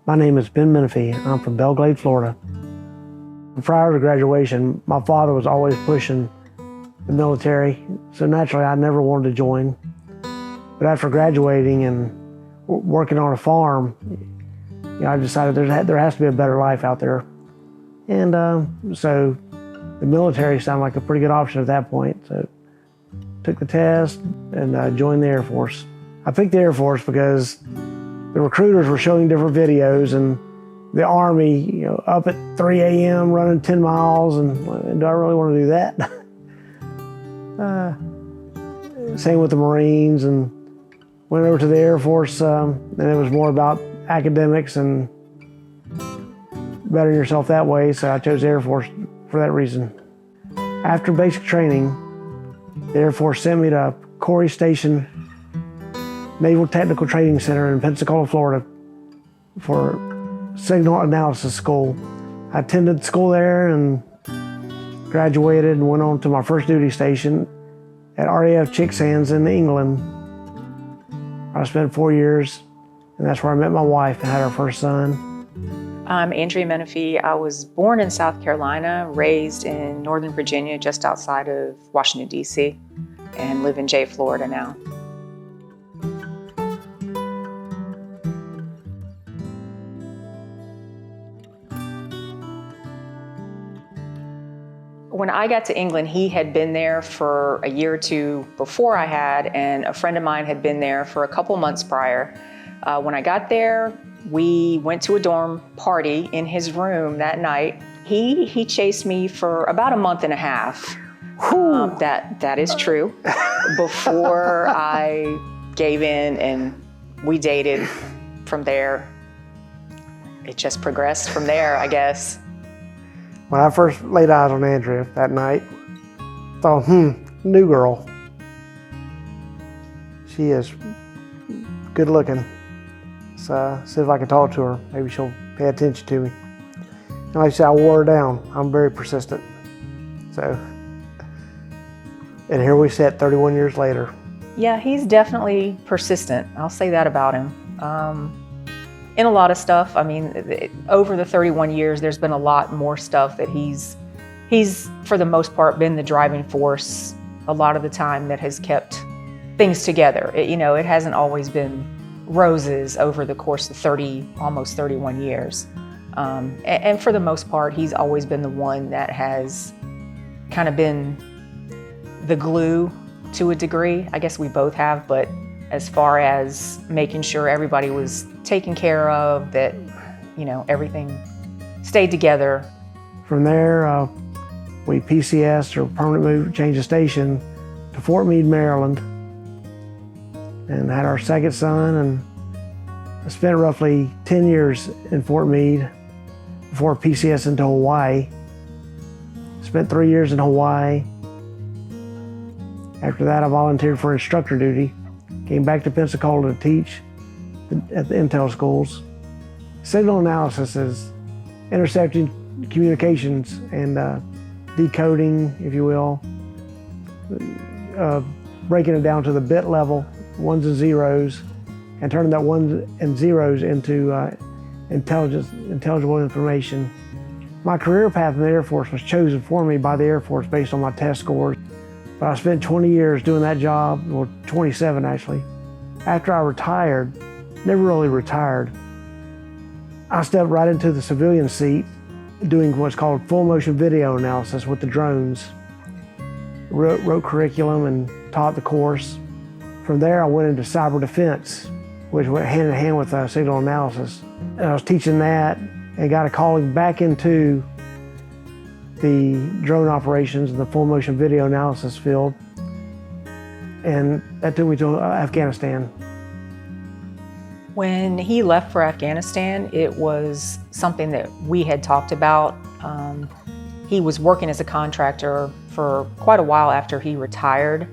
My name is Ben Menefee. I'm from Belgrade, Florida. Prior to graduation, my father was always pushing the military, so naturally I never wanted to join. But after graduating and working on a farm, I decided there has to be a better life out there. And so the military sounded like a pretty good option at that point. So took the test and joined the Air Force. I picked the Air Force because the recruiters were showing different videos, and the Army, up at 3 a.m. running 10 miles, and do I really want to do that? Same with the Marines, and went over to the Air Force, and it was more about academics and bettering yourself that way, so I chose the Air Force for that reason. After basic training, the Air Force sent me to Corey Station Naval Technical Training Center in Pensacola, Florida for signal analysis school. I attended school there and graduated and went on to my first duty station at RAF Chicksands in England. I spent 4 years, and that's where I met my wife and had our first son. I'm Andrea Menefee. I was born in South Carolina, raised in Northern Virginia, just outside of Washington, D.C., and live in Jay, Florida now. When I got to England, he had been there for a year or two before I had, and a friend of mine had been there for a couple months prior. When I got there, we went to a dorm party in his room that night. He chased me for about a month and a half. That is true. Before I gave in and we dated. From there, it just progressed from there, I guess. When I first laid eyes on Andrea that night, I thought, new girl. She is good looking. So see if I can talk to her. Maybe she'll pay attention to me. And like I said, I wore her down. I'm very persistent. So, and here we sit 31 years later. Yeah, he's definitely persistent. I'll say that about him. In a lot of stuff. I mean, over the 31 years, there's been a lot more stuff that he's for the most part been the driving force a lot of the time that has kept things together. It hasn't always been roses over the course of almost 31 years. And for the most part, he's always been the one that has kind of been the glue to a degree. I guess we both have, but as far as making sure everybody was taken care of, that, everything stayed together. From there, we PCS'd, or permanent move, changed the station to Fort Meade, Maryland, and had our second son, and I spent roughly 10 years in Fort Meade before PCS into Hawaii. Spent 3 years in Hawaii. After that, I volunteered for instructor duty. Came back to Pensacola to teach at the Intel schools. Signal analysis is intercepting communications and decoding, if you will, breaking it down to the bit level, ones and zeros, and turning that ones and zeros into intelligible information. My career path in the Air Force was chosen for me by the Air Force based on my test scores. But I spent 20 years doing that job, or 27 actually. After I retired, never really retired, I stepped right into the civilian seat doing what's called full motion video analysis with the drones. Wrote curriculum and taught the course. From there, I went into cyber defense, which went hand in hand with signal analysis. And I was teaching that and got a calling back into the drone operations and the full motion video analysis field. And that took me to Afghanistan. When he left for Afghanistan, it was something that we had talked about. He was working as a contractor for quite a while after he retired,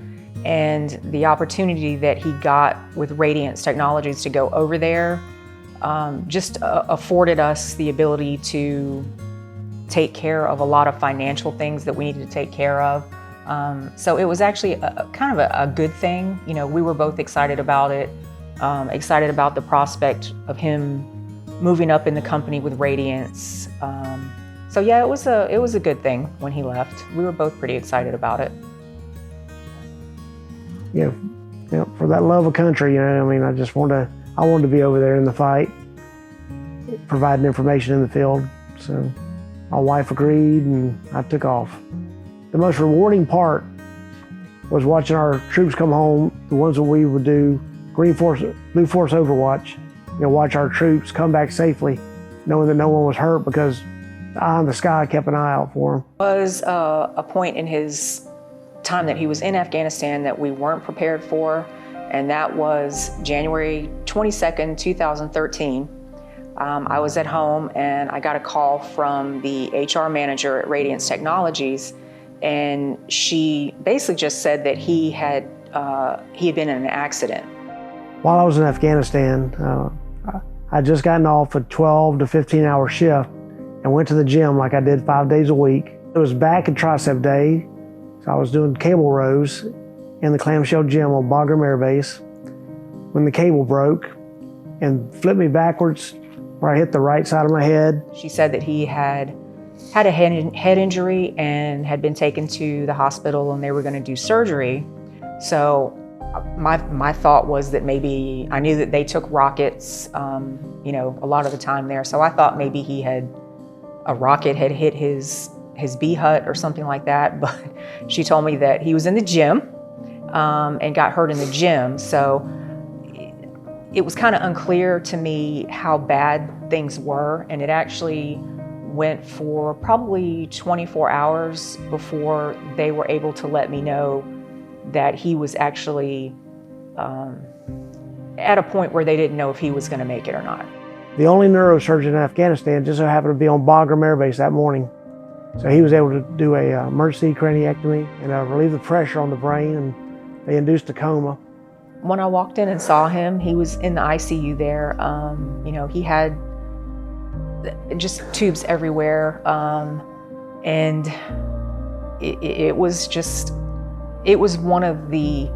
and the opportunity that he got with Radiance Technologies to go over there just afforded us the ability to take care of a lot of financial things that we needed to take care of. So it was actually kind of a good thing. We were both excited about it, excited about the prospect of him moving up in the company with Radiance. So yeah, it was a good thing when he left. We were both pretty excited about it. For that love of country, I mean, I wanted to be over there in the fight, providing information in the field. So my wife agreed and I took off. The most rewarding part was watching our troops come home, the ones that we would do Blue Force Overwatch, watch our troops come back safely, knowing that no one was hurt because the eye in the sky kept an eye out for them. There was a point in his time that he was in Afghanistan that we weren't prepared for, and that was January 22nd, 2013. I was at home and I got a call from the HR manager at Radiance Technologies, and she basically just said that he had been in an accident. While I was in Afghanistan, I'd just gotten off a 12 to 15 hour shift and went to the gym like I did 5 days a week. It was back and tricep day, so I was doing cable rows in the clamshell gym on Bagram Air Base when the cable broke and flipped me backwards where I hit the right side of my head. She said that he had a head injury and had been taken to the hospital and they were going to do surgery. So my thought was that maybe, I knew that they took rockets, a lot of the time there. So I thought maybe a rocket had hit his bee hut or something like that. But she told me that he was in the gym and got hurt in the gym. So it was kind of unclear to me how bad things were. And it actually went for probably 24 hours before they were able to let me know that he was actually at a point where they didn't know if he was going to make it or not. The only neurosurgeon in Afghanistan just so happened to be on Bagram Air Base that morning. So he was able to do a emergency craniectomy and relieve the pressure on the brain, and they induced a coma. When I walked in and saw him, he was in the ICU there. He had just tubes everywhere. And it was one of the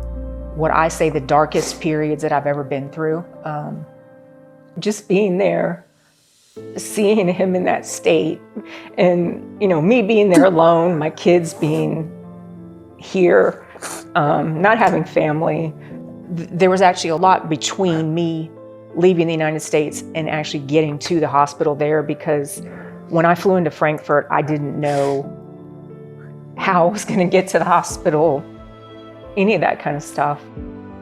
darkest periods that I've ever been through. Just being there, seeing him in that state, and me being there alone, my kids being here, not having family. There was actually a lot between me leaving the United States and actually getting to the hospital there, because when I flew into Frankfurt, I didn't know how I was going to get to the hospital, any of that kind of stuff.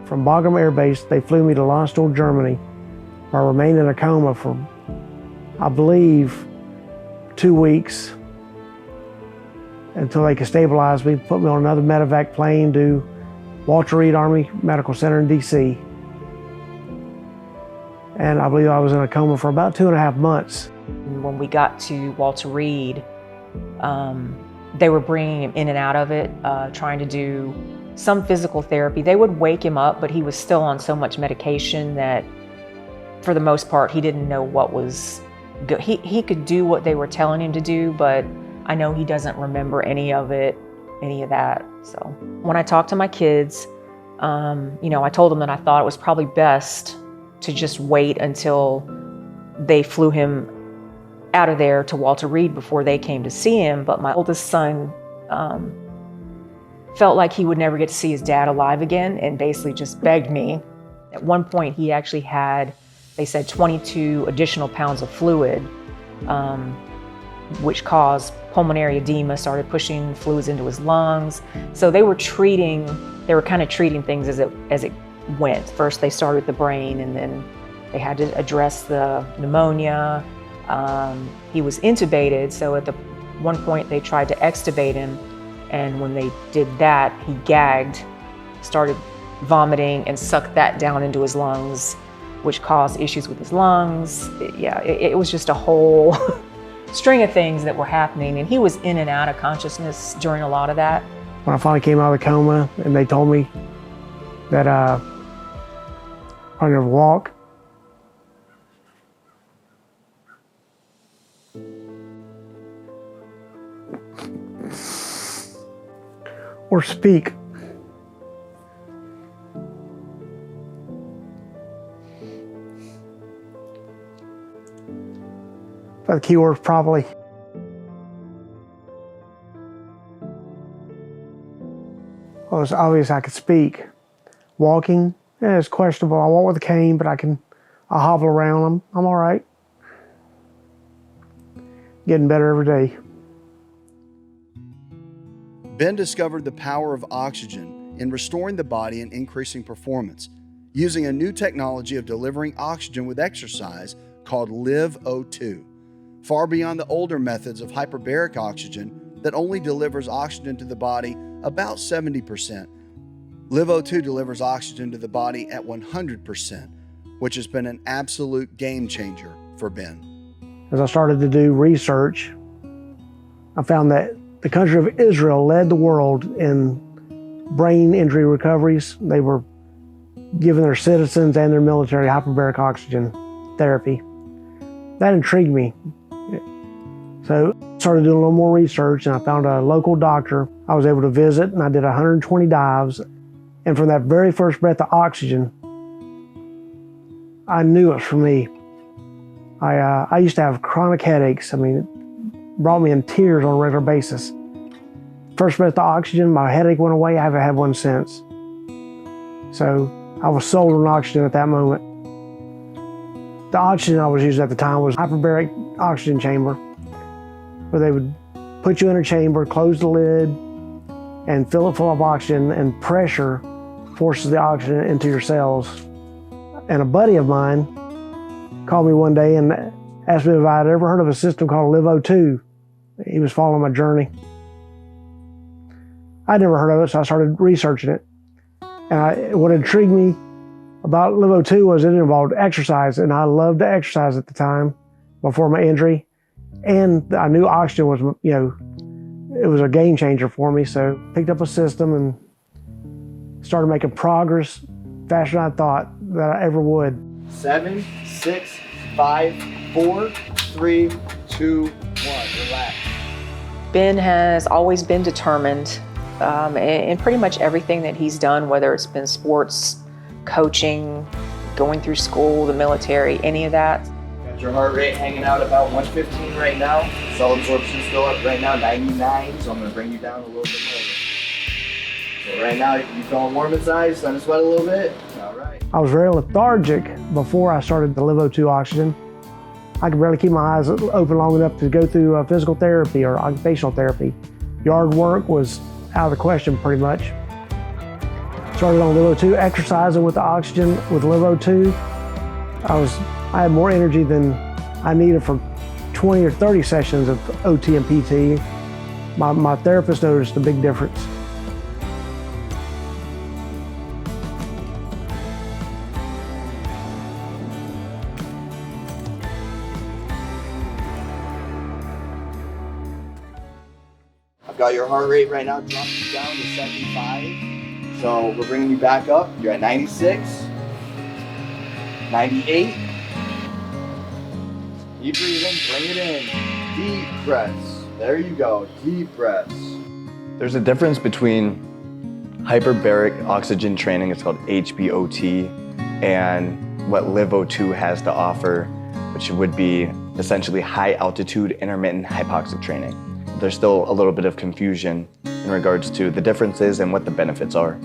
From Bagram Air Base, they flew me to Landstuhl, Germany, where I remained in a coma for, I believe, 2 weeks until they could stabilize me, put me on another medevac plane to Walter Reed Army Medical Center in DC. And I believe I was in a coma for about 2.5 months. When we got to Walter Reed, they were bringing him in and out of it, trying to do some physical therapy. They would wake him up, but he was still on so much medication that for the most part, he didn't know what was good. He could do what they were telling him to do, but I know he doesn't remember any of it, any of that. So when I talked to my kids, I told them that I thought it was probably best to just wait until they flew him out of there to Walter Reed before they came to see him. But my oldest son felt like he would never get to see his dad alive again and basically just begged me. At one point, he actually had, they said, 22 additional pounds of fluid, which caused pulmonary edema, started pushing fluids into his lungs. So they were kind of treating things as it went. First, they started with the brain, and then they had to address the pneumonia. He was intubated, so at one point they tried to extubate him, and when they did that, he gagged, started vomiting, and sucked that down into his lungs, which caused issues with his lungs. It was just a whole string of things that were happening, and he was in and out of consciousness during a lot of that. When I finally came out of the coma and they told me that I could never walk, or speak, But the key word is probably. Well, it's obvious I could speak. Walking, yeah, it's questionable. I walk with a cane, but I hobble around. I'm all right. Getting better every day. Ben discovered the power of oxygen in restoring the body and increasing performance, using a new technology of delivering oxygen with exercise called LiveO2, far beyond the older methods of hyperbaric oxygen that only delivers oxygen to the body about 70%. LiveO2 delivers oxygen to the body at 100%, which has been an absolute game changer for Ben. As I started to do research, I found that the country of Israel led the world in brain injury recoveries. They were giving their citizens and their military hyperbaric oxygen therapy. That intrigued me. So I started doing a little more research, and I found a local doctor I was able to visit, and I did 120 dives. And from that very first breath of oxygen, I knew it was for me. I used to have chronic headaches. I mean, it brought me in tears on a regular basis. First breath of oxygen, my headache went away. I haven't had one since. So I was sold on oxygen at that moment. The oxygen I was using at the time was hyperbaric oxygen chamber, where they would put you in a chamber, close the lid, and fill it full of oxygen, and pressure forces the oxygen into your cells. And a buddy of mine called me one day and asked me if I had ever heard of a system called LiveO2. He was following my journey. I'd never heard of it, so I started researching it. And what intrigued me about LiveO2 was it involved exercise, and I loved to exercise at the time before my injury. And I knew oxygen was, it was a game changer for me, so picked up a system and started making progress faster than I thought that I ever would. 7, 6, 5, 4, 3, 2, 1. Relax. Ben has always been determined in pretty much everything that he's done, whether it's been sports, coaching, going through school, the military, any of that. Got your heart rate hanging out about 115 right now. Cell absorption still up right now, 99. So I'm going to bring you down a little bit more. So right now, you feeling warm inside? Starting to sweat a little bit? All right. I was very lethargic before I started the LiveO2 oxygen. I could barely keep my eyes open long enough to go through physical therapy or occupational therapy. Yard work was out of the question pretty much. Started on LiveO2, exercising with the oxygen with LiveO2. I had more energy than I needed for 20 or 30 sessions of OT and PT. My therapist noticed a big difference. I've got your heart rate right now dropping down to 75. So we're bringing you back up. You're at 96, 98. Keep breathing, bring it in. Deep breaths. There you go, deep breaths. There's a difference between hyperbaric oxygen training, it's called HBOT, and what LiveO2 has to offer, which would be essentially high altitude intermittent hypoxic training. There's still a little bit of confusion in regards to the differences and what the benefits are.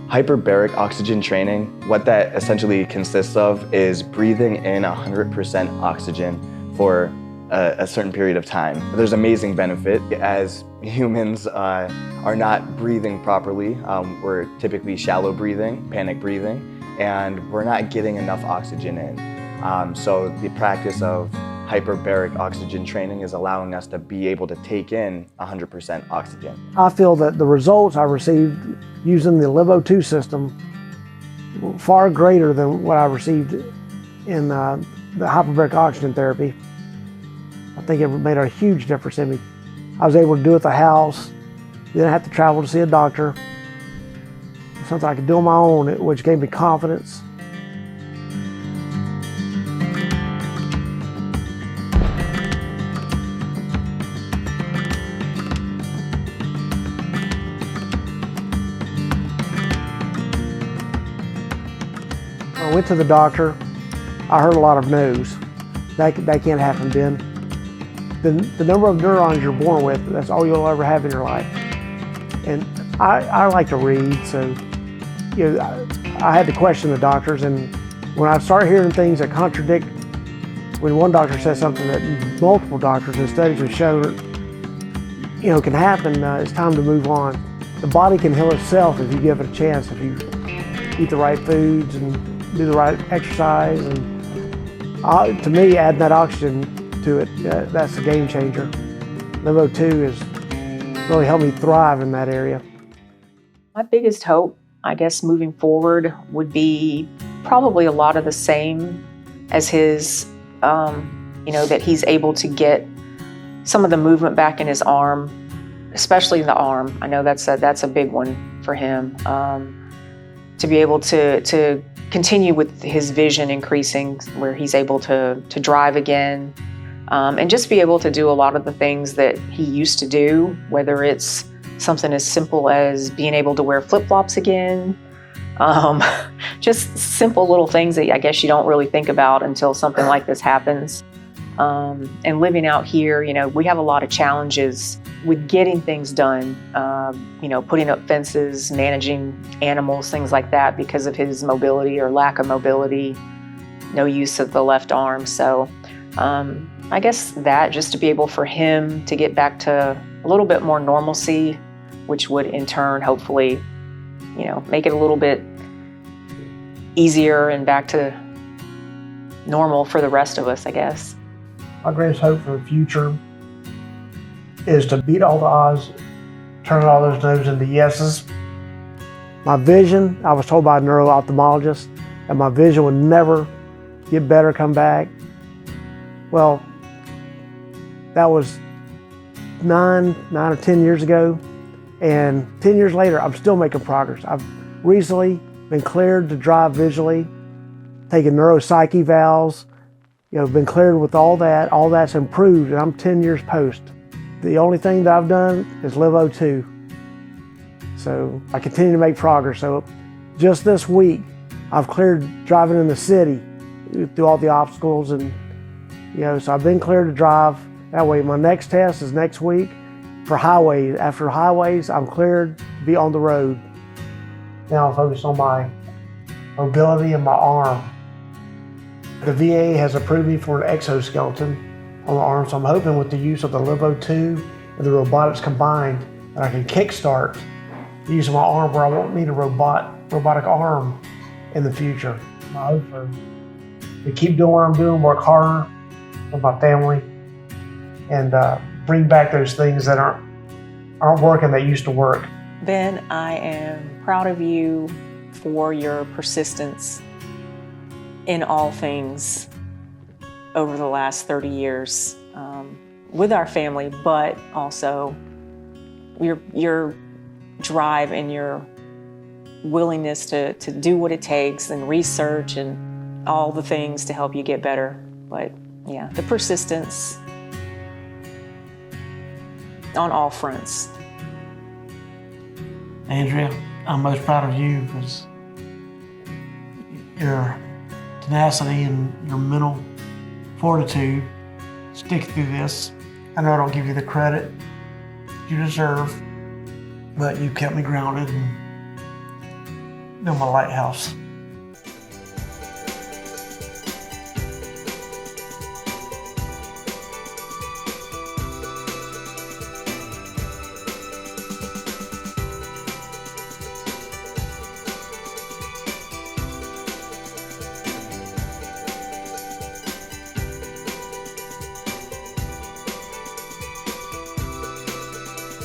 Hyperbaric oxygen training, what that essentially consists of is breathing in 100% oxygen for a certain period of time. There's amazing benefit. As humans are not breathing properly, we're typically shallow breathing, panic breathing, and we're not getting enough oxygen in. So the practice of hyperbaric oxygen training is allowing us to be able to take in 100% oxygen. I feel that the results I received using the LiveO2 system were far greater than what I received in the hyperbaric oxygen therapy. I think it made a huge difference in me. I was able to do it at the house, didn't have to travel to see a doctor. Something I could do on my own, which gave me confidence. I went to the doctor. I heard a lot of no's. That can't happen, Ben. The number of neurons you're born with, that's all you'll ever have in your life. And I like to read, so you know, I had to question the doctors, and when I start hearing things that contradict, when one doctor says something that multiple doctors and studies have shown, you know, can happen, it's time to move on. The body can heal itself if you give it a chance, if you eat the right foods and do the right exercise. And to me, adding that oxygen to it, that's a game changer. LiveO2 has really helped me thrive in that area. My biggest hope, I guess, moving forward would be probably a lot of the same as his, you know, that he's able to get some of the movement back in his arm, especially the arm. I know that's a big one for him. To be able to continue with his vision increasing, where he's able to drive again, and just be able to do a lot of the things that he used to do, whether it's something as simple as being able to wear flip-flops again, just simple little things that I guess you don't really think about until something like this happens. And living out here, you know, we have a lot of challenges with getting things done, you know, putting up fences, managing animals, things like that, because of his mobility or lack of mobility, no use of the left arm. So I guess that just to be able for him to get back to a little bit more normalcy, which would in turn hopefully, you know, make it a little bit easier and back to normal for the rest of us, I guess. My greatest hope for the future is to beat all the odds, turn all those no's into yeses. My vision, I was told by a neuro-ophthalmologist that my vision would never get better, come back. Well, that was nine or 10 years ago, and 10 years later, I'm still making progress. I've recently been cleared to drive visually, taking neuropsych evals, you know, been cleared with all that's improved, and I'm 10 years post. The only thing that I've done is LiveO2. So I continue to make progress. So just this week, I've cleared driving in the city through all the obstacles, and you know, so I've been cleared to drive that way. My next test is next week for highways. After highways, I'm cleared to be on the road. Now I'm focused on my mobility and my arm. The VA has approved me for an exoskeleton on the arm, so I'm hoping with the use of the LiveO2 and the robotics combined, that I can kickstart the use of my arm where I won't need a robotic arm in the future. My hope is to keep doing what I'm doing, work harder with my family, and bring back those things that aren't working that used to work. Ben, I am proud of you for your persistence in all things over the last 30 years with our family, but also your drive and your willingness to do what it takes and research and all the things to help you get better. But yeah, the persistence on all fronts. Andrea, I'm most proud of you because your tenacity and your mental fortitude stick through this. I know I don't give you the credit you deserve, but you kept me grounded and you're my lighthouse.